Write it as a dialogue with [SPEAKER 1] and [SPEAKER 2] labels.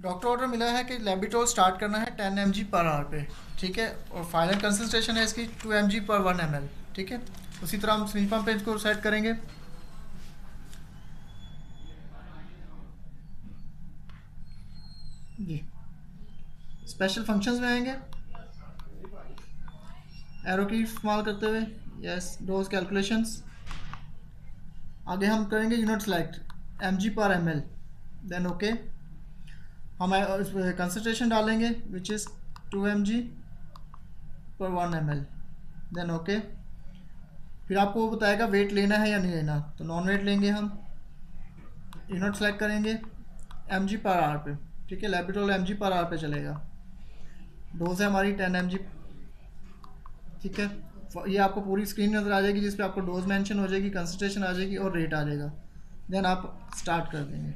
[SPEAKER 1] Doctor order मिला है कि लेबिटोल स्टार्ट करना है 10 mg पर आवर पे, ठीक है। और फाइनल कंसंट्रेशन है इसकी 2 mg पर 1 ml, ठीक है। उसी तरह हम स्विच पंप पे इसको सेट करेंगे। जी, स्पेशल फंक्शंस में आएंगे, एरो की इस्तेमाल करते हुए यस डोज कैलकुलेशंस। आगे हम करेंगे यूनिट सेलेक्ट mg पर ml, देन ओके। हम कंसंट्रेशन डालेंगे विच इज़ 2 mg पर 1 ml, देन ओके। फिर आपको वो बताएगा वेट लेना है या नहीं लेना, तो नॉन वेट लेंगे हम। यूनिट सेलेक्ट करेंगे mg पर आवर पे, ठीक है। लेबिटोल mg पर आवर पे चलेगा। डोज है हमारी 10 mg, ठीक है। ये आपको पूरी स्क्रीन नज़र आ जाएगी जिस पे आपको डोज मेंशन हो जाएगी, कंसंट्रेशन आ जाएगी और रेट आ जाएगा। देन आप स्टार्ट कर देंगे।